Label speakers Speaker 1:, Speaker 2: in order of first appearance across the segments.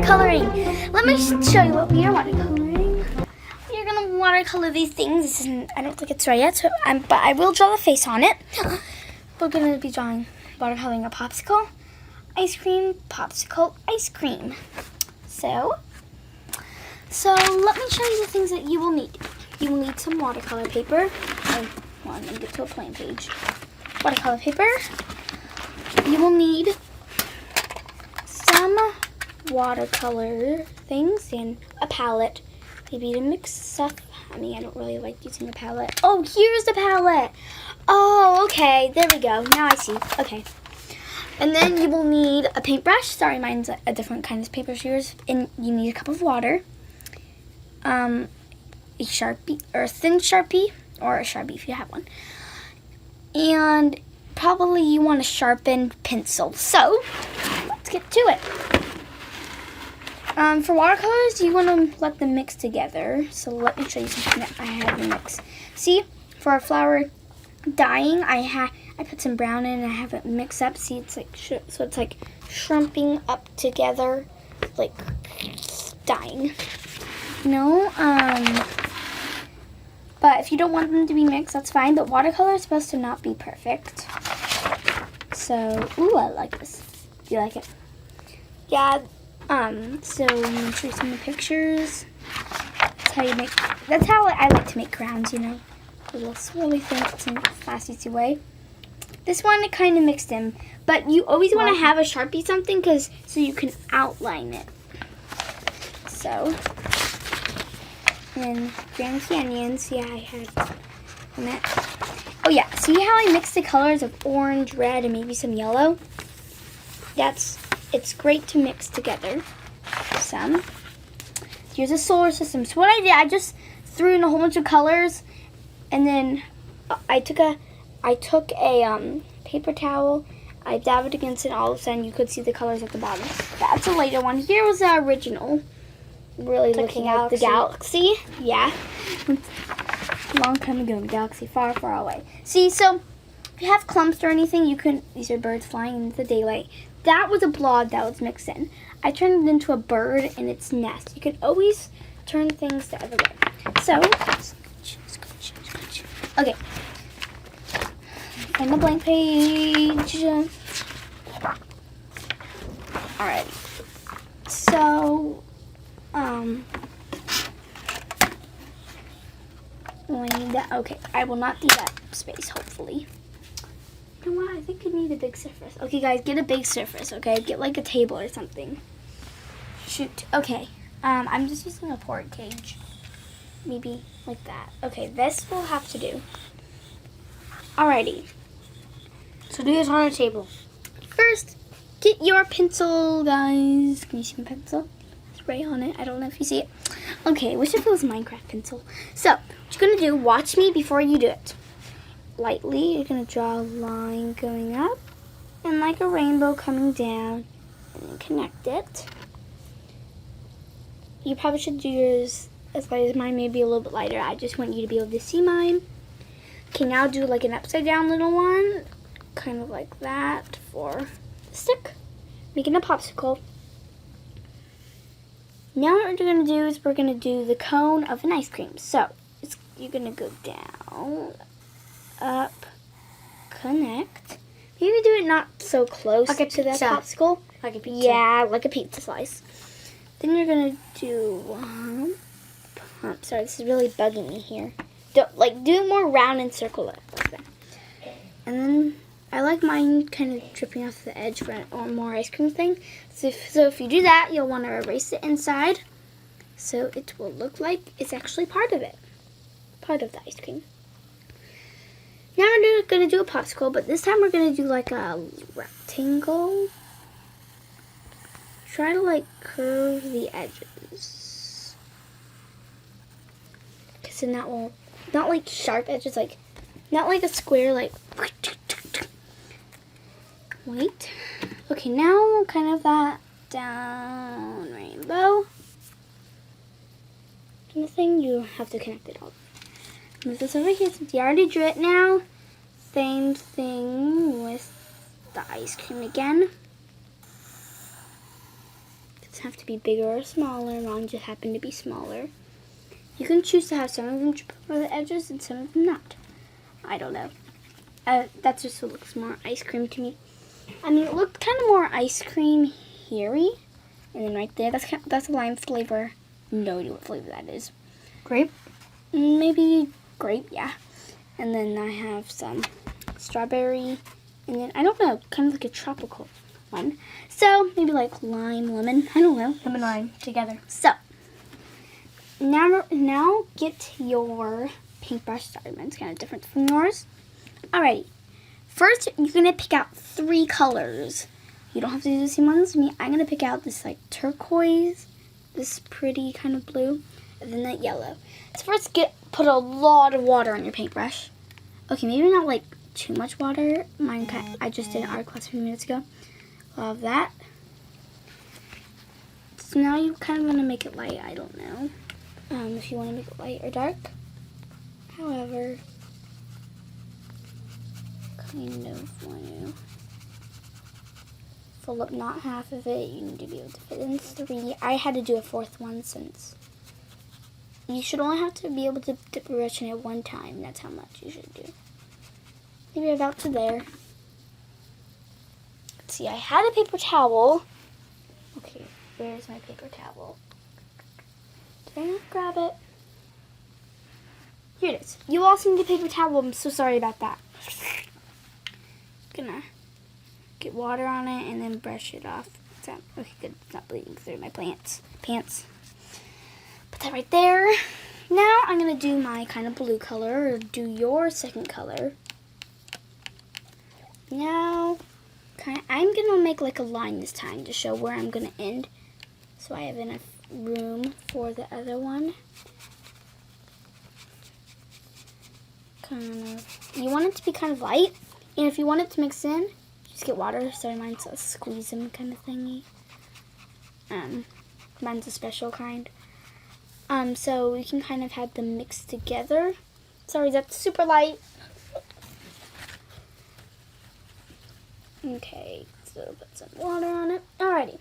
Speaker 1: watercoloring. Let me show you what we are watercoloring. We are gonna watercolor these things. This isn't, I don't think it's right yet, so but I will draw the face on it. We're gonna be watercoloring a popsicle, ice cream, popsicle, ice cream. So let me show you the things that you will need. You will need some watercolor paper. I'm gonna get to a plain page. Watercolor paper. You will need some watercolor things and a palette, maybe to mix stuff. I mean, I don't really like using a palette. Oh, here's the palette. Oh, okay, there we go. Now I see. Okay. And then you will need a paintbrush. Sorry, mine's a different kind of paper yours. And you need a cup of water, a Sharpie, or a thin Sharpie, or a Sharpie if you have one. And probably you want a sharpened pencil. So, let's get to it. For watercolors, you want to let them mix together. So let me show you something that I have to mix. See, for a flower dyeing, I put some brown in and I have it mixed up. See, it's like so it's like shrimping up together, like dyeing. But if you don't want them to be mixed, that's fine. But watercolor is supposed to not be perfect. So, ooh, I like this. Do you like it? Yeah. So I'm gonna show you some of the pictures. That's how I like to make crowns, a little swirly thing, it's in a fast, easy way. This one, it kind of mixed in, but you always want to have a Sharpie something, so you can outline it. So, and then Grand Canyon, see how I had that. Oh yeah, see how I mixed the colors of orange, red, and maybe some yellow? It's great to mix together some. Here's a solar system. So what I did, I just threw in a whole bunch of colors, and then I took a paper towel, I dabbed it against it, and all of a sudden you could see the colors at the bottom. That's a later one. Here was the original. Really looking at the galaxy. Yeah. A long time ago in a galaxy far, far away. See, so if you have clumps or anything, these are birds flying into the daylight. That was a blob that was mixed in. I turned it into a bird in its nest. You can always turn things the other way. So, okay. Find the blank page. Alright. So, I need that. Okay, I will not do that space, hopefully. You know what? I think you need a big surface. Okay, guys, get a big surface, okay? Get like a table or something. Shoot. Okay. I'm just using a pork cage. Maybe like that. Okay, this will have to do. Alrighty.
Speaker 2: So do this on a table.
Speaker 1: First, get your pencil, guys. Can you see my pencil? Spray on it. I don't know if you see it. Okay, wish if it was a Minecraft pencil. So, what you're gonna do, watch me before you do it. Lightly, you're going to draw a line going up and like a rainbow coming down, and then connect it. You probably should do yours as light as mine, maybe a little bit lighter. I just want you to be able to see mine. Okay, now do like an upside down little one, kind of like that for the stick, making a popsicle. Now what we're going to do is we're going to do the cone of an ice cream. So, you're going to go down, up, connect. Maybe do it not so close
Speaker 2: like
Speaker 1: to that popsicle.
Speaker 2: Like a pizza.
Speaker 1: Yeah, like a pizza slice. Then you're gonna do pump. Sorry, this is really bugging me here. Do it more round and circle it like that. And then I like mine kind of dripping off the edge for or more ice cream thing. So if you do that, you'll want to erase the inside, so it will look like it's actually part of it, part of the ice cream. Now we're going to do a popsicle, but this time we're going to do like a rectangle. Try to like curve the edges. Because then that will, not like sharp edges, like, not like a square, like, wait. Okay, now we'll kind of that down rainbow. And the thing, you have to connect it all. Move this over here since you already drew it now. Same thing with the ice cream again. doesn't have to be bigger or smaller. Mine just happened to be smaller. You can choose to have some of them drip over the edges and some of them not. I don't know. That's just what looks more ice cream to me. I mean, it looked kind of more ice cream here-y. And then right there, that's a lime flavor. No idea what flavor that is.
Speaker 2: Grape?
Speaker 1: Maybe grape, yeah. And then I have some strawberry. And then, I don't know, kind of like a tropical one. So, maybe like lime, lemon. I don't know.
Speaker 2: Lemon lime together.
Speaker 1: So, now get your paintbrush started. Mine's kind of different from yours. Alrighty. First, you're going to pick out 3 colors. You don't have to do the same ones as me. I'm going to pick out this like turquoise, this pretty kind of blue, and then that yellow. So first, put a lot of water on your paintbrush. Okay, maybe not like too much water. I just did an art class a few minutes ago. Love that. So now you kind of want to make it light. I don't know if you want to make it light or dark. However, kind of want to fill up not half of it. You need to be able to fit in 3. I had to do a 4th one since you should only have to be able to dip a brush in it 1 time. That's how much you should do. Maybe about to there. Let's see, I had a paper towel. Okay, where's my paper towel? Did I not grab it? Here it is. You also need a paper towel. I'm so sorry about that. Gonna get water on it and then brush it off. Okay, good. It's not bleeding through my pants. Put that right there. Now I'm gonna do my kind of blue color, or do your second color. Now, I'm gonna make like a line this time to show where I'm gonna end, so I have enough room for the other one. You want it to be kind of light, and if you want it to mix in, just get water. Sorry, mine's a squeeze them kind of thingy. Mine's a special kind. So we can kind of have them mixed together. Sorry, that's super light. Okay, so put some water on it. Alrighty.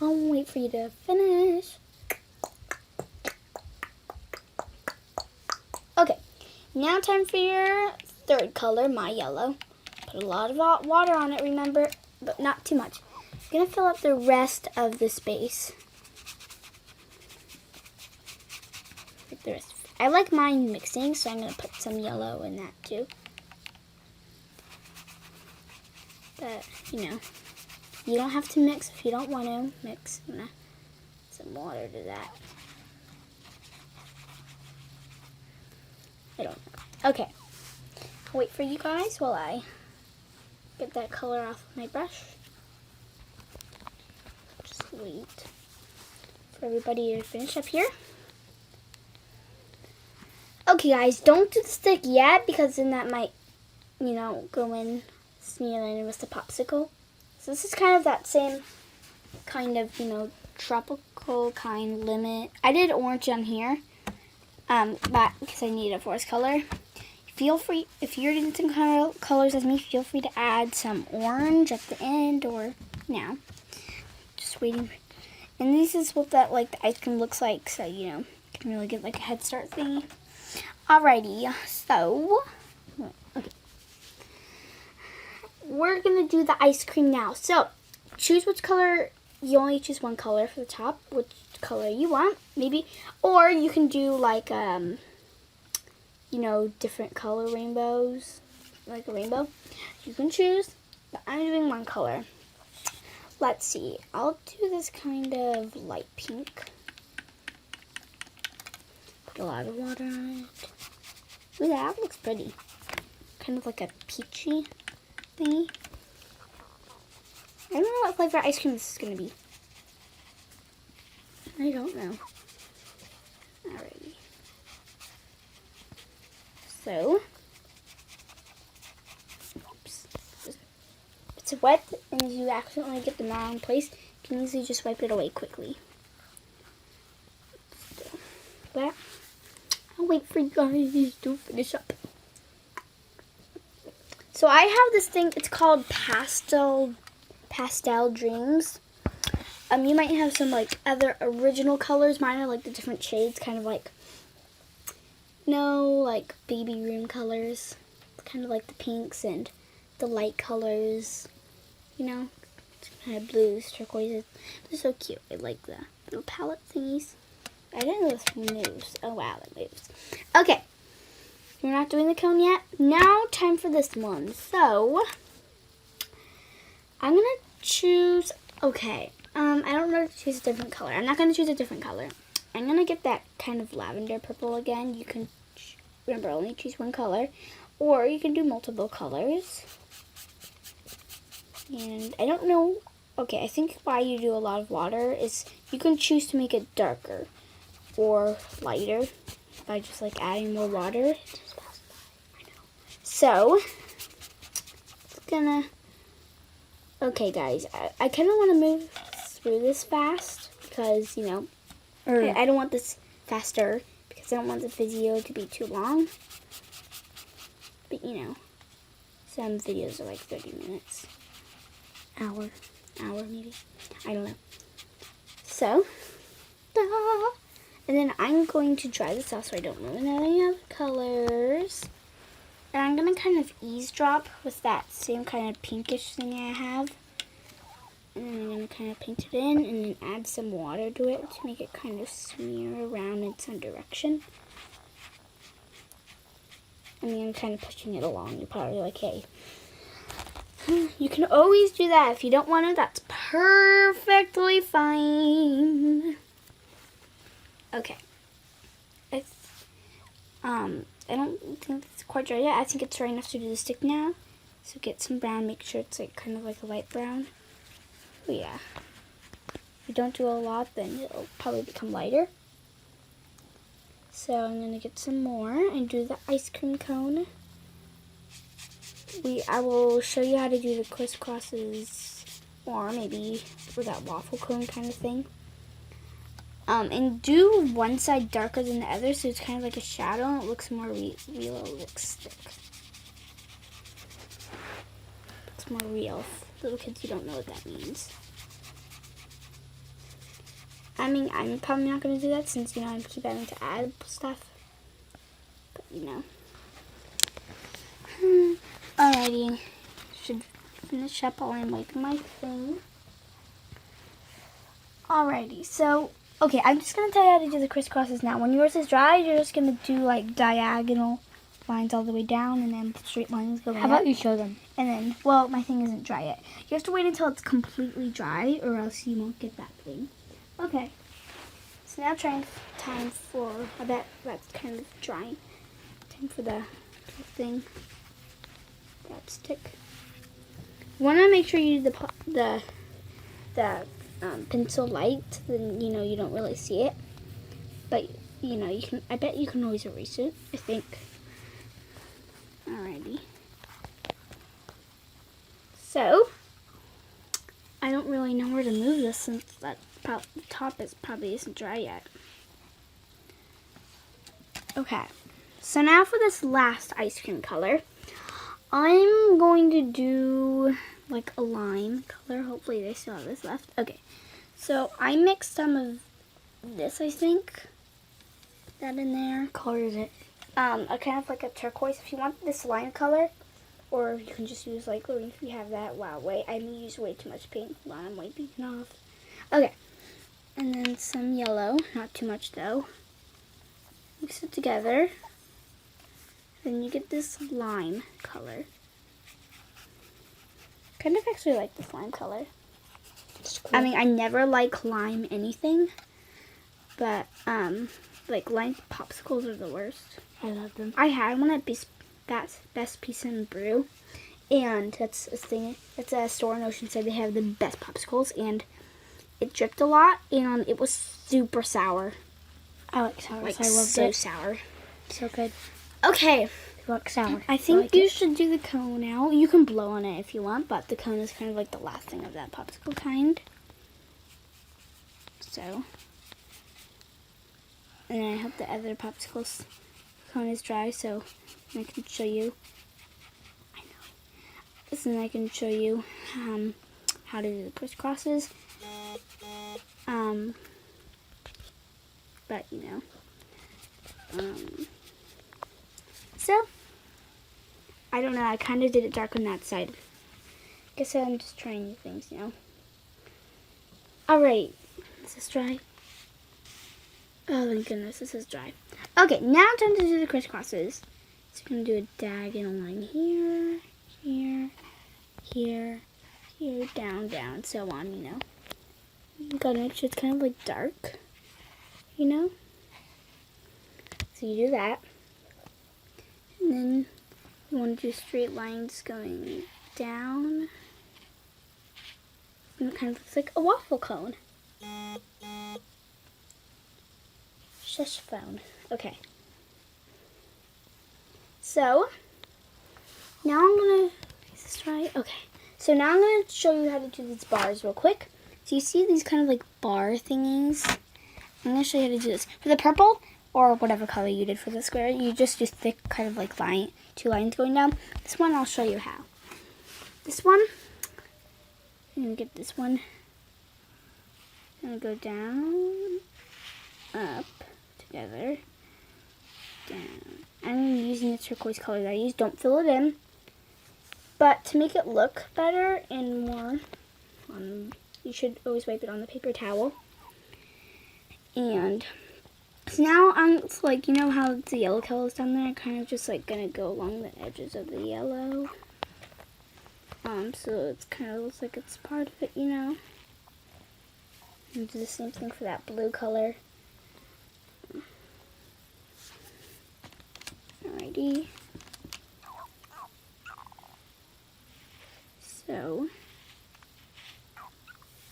Speaker 1: I'll wait for you to finish. Okay, now time for your 3rd color, my yellow. Put a lot of water on it, remember, but not too much. I'm going to fill up the rest of the space. I like mine mixing, so I'm going to put some yellow in that too. But, you know, you don't have to mix if you don't want to mix. I'm going to add some water to that. I don't know. Okay. I'll wait for you guys while I get that color off of my brush. Just wait for everybody to finish up here. Okay, guys, don't do the stick yet because then that might, you know, go in, smear in with the popsicle. So this is kind of that same kind of, you know, tropical kind limit. I did orange on here, but because I need a forest color. Feel free, if you're doing some kind of colors as me, feel free to add some orange at the end or now. Just waiting. And this is what that like the ice cream looks like, so you know, you can really get like a head start thingy. Alrighty, so okay. We're gonna do the ice cream now. So choose which color. You only choose 1 color for the top, which color you want, maybe, or you can do like you know, different color rainbows, like a rainbow. You can choose, but I'm doing 1 color. Let's see. I'll do this kind of light pink. Put a lot of water on it. Ooh, that looks pretty. Kind of like a peachy thingy. I don't know what flavor ice cream this is going to be. I don't know. Alrighty. So, oops. If it's wet and you accidentally get the wrong place, you can easily just wipe it away quickly. But I'll wait for you guys to finish up. So I have this thing, it's called Pastel Dreams. You might have some like other original colors. Mine are like the different shades, kind of like, like baby room colors. Kind of like the pinks and the light colors, kind of blues, turquoises. They're so cute. I like the little palette thingies. I didn't know this moves. Oh wow, it moves. Okay, we're not doing the cone yet. Now time for this one. So I'm gonna choose. Okay, I don't know to choose a different color. I'm not gonna choose a different color. I'm gonna get that kind of lavender purple again. You can remember only choose one color, or you can do multiple colors. And I don't know. Okay, I think why you do a lot of water is you can choose to make it darker or lighter by just like adding more water. So it's gonna. Okay, guys, I kind of want to move through this fast because I don't want this faster because I don't want the video to be too long. But some videos are like 30 minutes. Hour maybe. I don't know. So, and then I'm going to dry this off so I don't ruin any other colors. And I'm going to kind of eavesdrop with that same kind of pinkish thing I have. And then I'm going to kind of paint it in and then add some water to it to make it kind of smear around in some direction. And then I'm kind of pushing it along. You're probably like, hey, you can always do that. If you don't want it, that's perfectly fine. Okay. I don't think it's quite dry yet. I think it's dry enough to do the stick now. So get some brown. Make sure it's like kind of like a light brown. Oh yeah. If you don't do a lot, then it'll probably become lighter. So I'm gonna get some more and do the ice cream cone. I will show you how to do the crisscrosses, or maybe with that waffle cone kind of thing. And do one side darker than the other, so it's kind of like a shadow and it looks more realistic. Looks more real. Little kids, you don't know what that means. I mean, I'm probably not going to do that since, I keep having to add stuff. But, Alrighty. Should finish up while I'm wiping my thing. Alrighty, so, okay, I'm just going to tell you how to do the crisscrosses now. When yours is dry, you're just going to do, like, diagonal lines all the way down, and then straight lines go
Speaker 2: How about you show them?
Speaker 1: And then, well, my thing isn't dry yet. You have to wait until it's completely dry, or else you won't get that thing. Okay. So now time for, I bet that's kind of drying. Time for the thing. That stick. You want to make sure you do the pencil light, then you don't really see it. But you can. I bet you can always erase it. I think. Alrighty. So I don't really know where to move this since the top probably isn't dry yet. Okay. So now for this last ice cream color, I'm going to do like a lime color. Hopefully they still have this left. Okay. So I mixed some of this, I think. Put that in there.
Speaker 2: What color is it?
Speaker 1: A kind of like a turquoise. If you want this lime color, or you can just use like, if you have that. Wow, wait, I used way too much paint. Hold on, I'm wiping it off. Okay. And then some yellow. Not too much though. Mix it together. Then you get this lime color. Kind of actually like this lime color.
Speaker 2: Cool.
Speaker 1: I mean, I never like lime anything, but like lime popsicles are the worst.
Speaker 2: I love them.
Speaker 1: I had one at Best Piece and Brew, and that's a thing. It's a store in Oceanside. They have the best popsicles, and it dripped a lot, and it was super sour.
Speaker 2: I like sour.
Speaker 1: Like
Speaker 2: I love
Speaker 1: so
Speaker 2: it.
Speaker 1: sour.
Speaker 2: So good.
Speaker 1: Okay.
Speaker 2: I like sour.
Speaker 1: I think
Speaker 2: like
Speaker 1: you
Speaker 2: it.
Speaker 1: should do the cone now. You can blow on it if you want, but the cone is kind of like the last thing of that popsicle kind. So, and then I hope the other popsicles cone is dry, so I can show you. I know. So then I can show you how to do the crisscrosses. I don't know. I kind of did it dark on that side. Guess I'm just trying new things, you know. Alright. Is this dry? Oh, thank goodness. This is dry. Okay, now time to do the crisscrosses. So I'm going to do a diagonal line here, here, here, here, down, down, so on, you know. You gotta make sure it's kind of like dark, you know. So you do that. And then you want to do straight lines going down. And it kind of looks like a waffle cone. Shush phone. Okay. So, now I'm going to, is this right? Okay. So now I'm going to show you how to do these bars real quick. So you see these kind of like bar thingies? I'm going to show you how to do this. For the purple, or whatever color you did for the square, you just do thick kind of like line, 2 lines going down. This one, I'll show you how. This one, I'm going to get this one. I'm going to go down, up, together, down. I'm using the turquoise color that I use. Don't fill it in. But to make it look better and more, you should always wipe it on the paper towel. And so now it's like, you know how the yellow color is down there? I'm kind of just like going to go along the edges of the yellow. So it's kind of looks like it's part of it, you know. And do the same thing for that blue color. Alrighty. So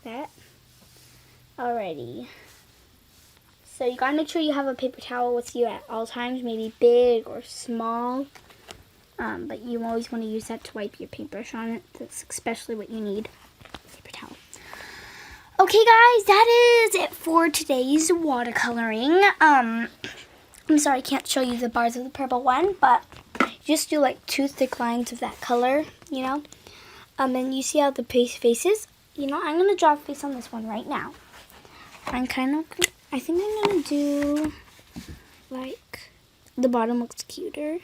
Speaker 1: that. Alrighty. So you gotta make sure you have a paper towel with you at all times, maybe big or small. But you always want to use that to wipe your paintbrush on it. That's especially what you need. Paper towel. Okay guys, that is it for today's watercoloring. I'm sorry I can't show you the bars of the purple one, but just do like 2 thick lines of that color, you know. And you see how the faces? You know, I'm going to draw a face on this one right now. I think I'm going to do like, the bottom looks cuter.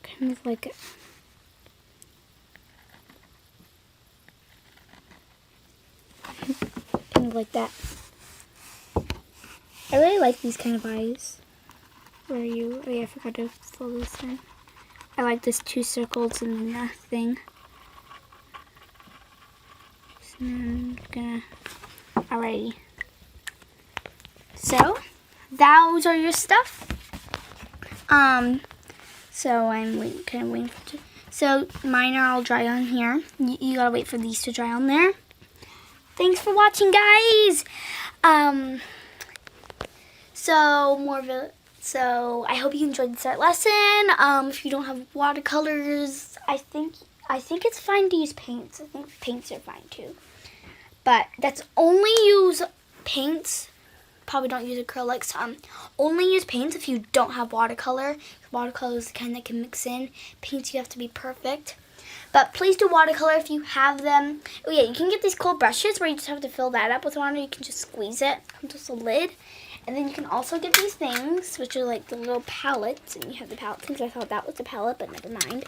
Speaker 1: Kind of like it. Kind of like that. I really like these kind of eyes. Where are you? Oh yeah, I forgot to fill this in. I like this 2 circles and then nothing. So I'm gonna. Alrighty. So those are your stuff. So I'm kind of waiting for. So mine are all dry on here. You gotta wait for these to dry on there. Thanks for watching, guys. So I hope you enjoyed this art lesson. If you don't have watercolors, I think it's fine to use paints. I think paints are fine too. But that's only use paints. Probably don't use acrylics. Only use paints if you don't have watercolor. Watercolor is the kind that can mix in. Paints, you have to be perfect. But please do watercolor if you have them. Oh yeah, you can get these cool brushes where you just have to fill that up with water. You can just squeeze it onto the lid. And then you can also get these things, which are like the little palettes. And you have the palette things. I thought that was the palette, but never mind.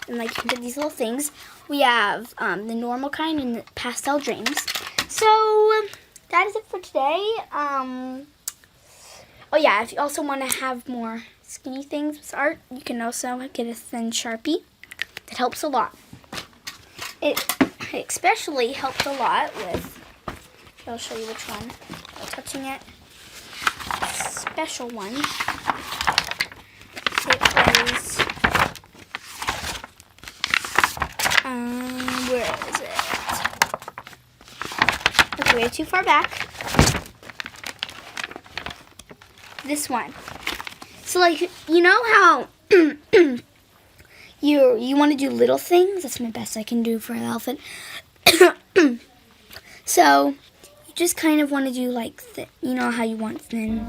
Speaker 1: And like you can get these little things. We have the normal kind and the pastel dreams. So that is it for today. Oh yeah, if you also want to have more skinny things with art, you can also get a thin Sharpie. That helps a lot. It especially helped a lot with, I'll show you which one, without touching it. Special one. It was, where is it? It's way too far back. This one. So like, you know how you want to do little things? That's my best I can do for an elephant. So you just kind of want to do like, you know how you want thin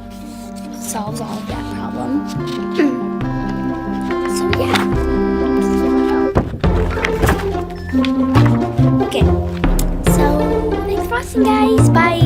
Speaker 1: solves all of that problem. So yeah. Okay. So thanks for watching, guys. Bye.